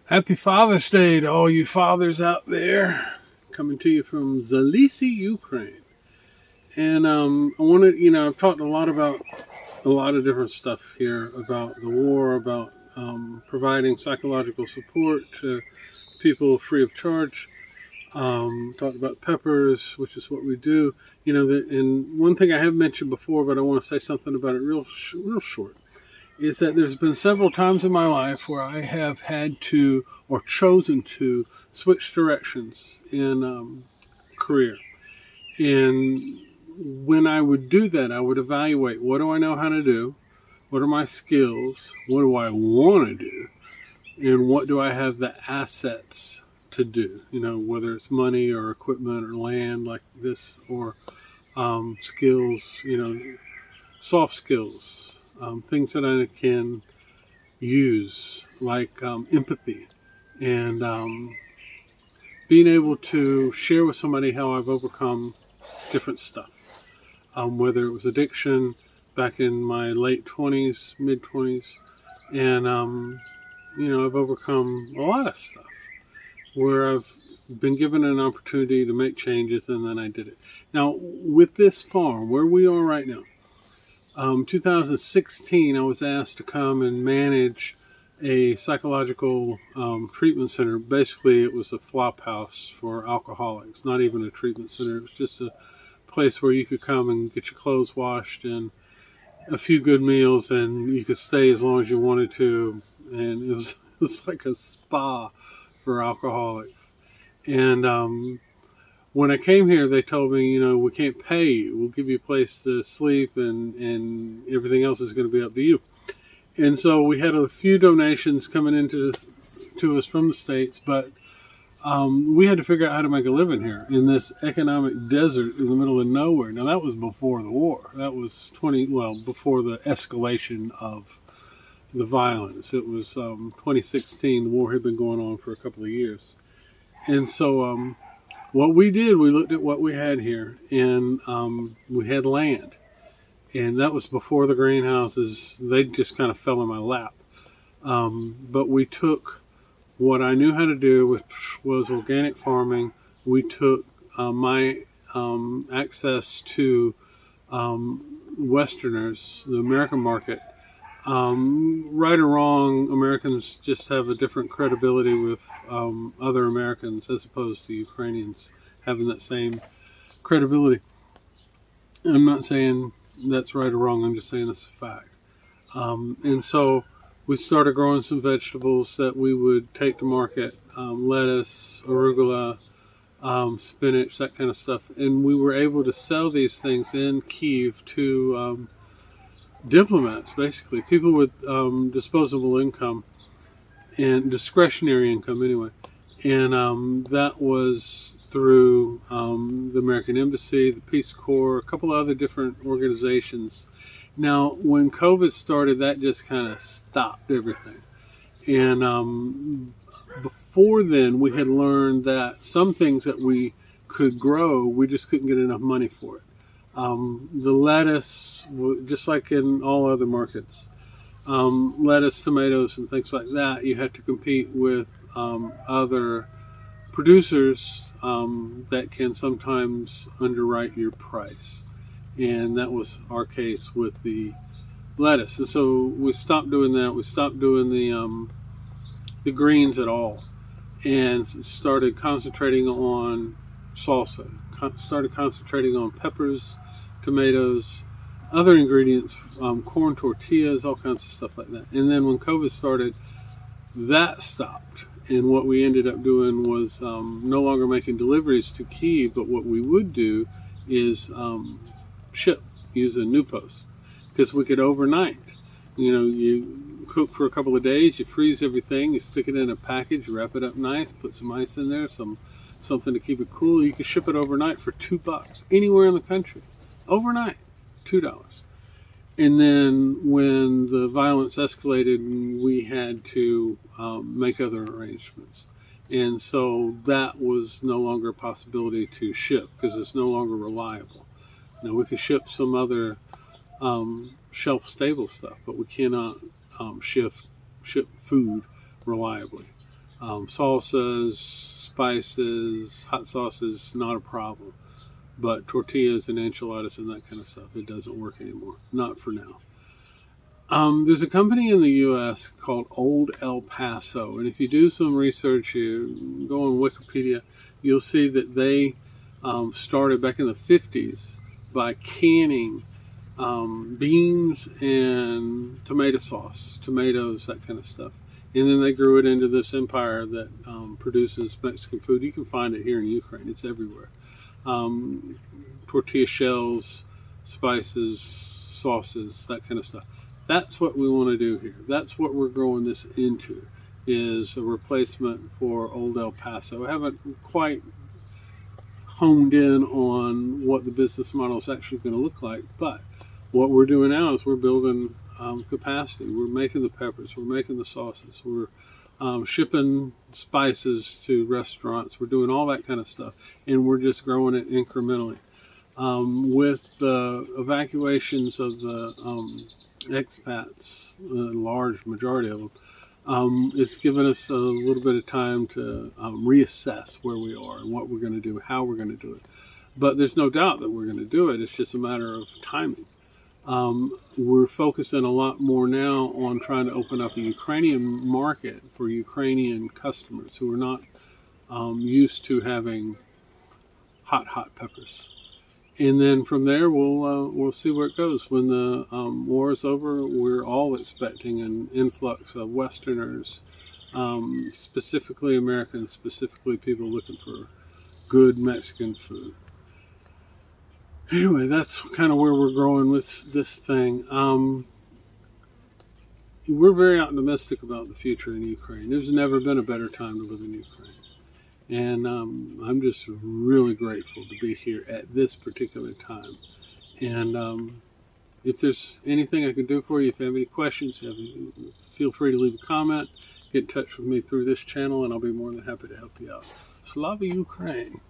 Happy Father's Day to all you fathers out there. Coming to you from Zalisi, Ukraine. And I wanted, I've talked a lot about a lot of different stuff here about the war, about providing psychological support to people free of charge. Talked about peppers, which is what we do. And one thing I have mentioned before, but I want to say something about it real short, is that there's been several times in my life where I have had to or chosen to switch directions in career. And when I would do that, I would evaluate, what do I know how to do? What are my skills? What do I want to do? And what do I have the assets to do? Whether it's money or equipment or land like this, or skills, soft skills, things that I can use, like empathy and being able to share with somebody how I've overcome different stuff, whether it was addiction back in my late 20s, mid 20s, and I've overcome a lot of stuff where I've been given an opportunity to make changes, and then I did it. Now, with this farm, where we are right now, 2016, I was asked to come and manage a psychological treatment center. Basically, it was a flop house for alcoholics, not even a treatment center. It was just a place where you could come and get your clothes washed and a few good meals, and you could stay as long as you wanted to. And it was like a spa for alcoholics. And when I came here, they told me, we can't pay you. We'll give you a place to sleep, and everything else is going to be up to you. And so we had a few donations coming into to us from the States, but we had to figure out how to make a living here in this economic desert in the middle of nowhere. Now, that was before the war. That was before the escalation of the violence. It was 2016. The war had been going on for a couple of years. And so what we did, we looked at what we had here, and we had land. And that was before the greenhouses. They just kind of fell in my lap. But we took what I knew how to do, which was organic farming. We took my access to Westerners, the American market. Right or wrong, Americans just have a different credibility with other Americans as opposed to Ukrainians having that same credibility. I'm not saying that's right or wrong, I'm just saying it's a fact. And so we started growing some vegetables that we would take to market, lettuce, arugula, spinach, that kind of stuff. And we were able to sell these things in Kyiv to diplomats, basically, people with disposable income and discretionary income anyway. And that was through the American Embassy, the Peace Corps, a couple of other different organizations. Now, when COVID started, that just kind of stopped everything. And before then, we had learned that some things that we could grow, we just couldn't get enough money for it. The lettuce, just like in all other markets, lettuce, tomatoes, and things like that, you had to compete with other producers that can sometimes underwrite your price. And that was our case with the lettuce. And so we stopped doing that. We stopped doing the greens at all, and started concentrating on salsa. Started concentrating on peppers, tomatoes, other ingredients, corn tortillas, all kinds of stuff like that. And then when COVID started, that stopped. And what we ended up doing was no longer making deliveries to Kyiv, but what we would do is ship, use a new post, because we could overnight. You cook for a couple of days, you freeze everything, you stick it in a package, wrap it up nice, put some ice in there, something to keep it cool. You could ship it overnight for $2 anywhere in the country. Overnight, $2. And then when the violence escalated, we had to make other arrangements. And so that was no longer a possibility to ship because it's no longer reliable. Now, we could ship some other shelf-stable stuff, but we cannot ship food reliably. Salsas, spices, hot sauces, not a problem. But tortillas and enchiladas and that kind of stuff, it doesn't work anymore. Not for now. There's a company in the U.S. called Old El Paso, and if you do some research, you go on Wikipedia, you'll see that they started back in the 50s by canning beans and tomato sauce, tomatoes, that kind of stuff. And then they grew it into this empire that produces Mexican food. You can find it here in Ukraine. It's everywhere. Tortilla shells, spices, sauces, that kind of stuff. That's what we want to do here. That's what we're growing this into, is a replacement for Old El Paso. I haven't quite honed in on what the business model is actually going to look like, but what we're doing now is we're building capacity. We're making the peppers, we're making the sauces, we're shipping spices to restaurants, we're doing all that kind of stuff, and we're just growing it incrementally. With the evacuations of the expats, a large majority of them, it's given us a little bit of time to reassess where we are and what we're going to do, how we're going to do it. But there's no doubt that we're going to do it. It's just a matter of timing. We're focusing a lot more now on trying to open up a Ukrainian market for Ukrainian customers who are not used to having hot peppers. And then from there, we'll see where it goes. When the war is over, we're all expecting an influx of Westerners, specifically Americans, specifically people looking for good Mexican food. Anyway, that's kind of where we're growing with this thing. We're very optimistic about the future in Ukraine. There's never been a better time to live in Ukraine. And I'm just really grateful to be here at this particular time. And if there's anything I can do for you, if you have any questions, feel free to leave a comment. Get in touch with me through this channel, and I'll be more than happy to help you out. Slava Ukraine!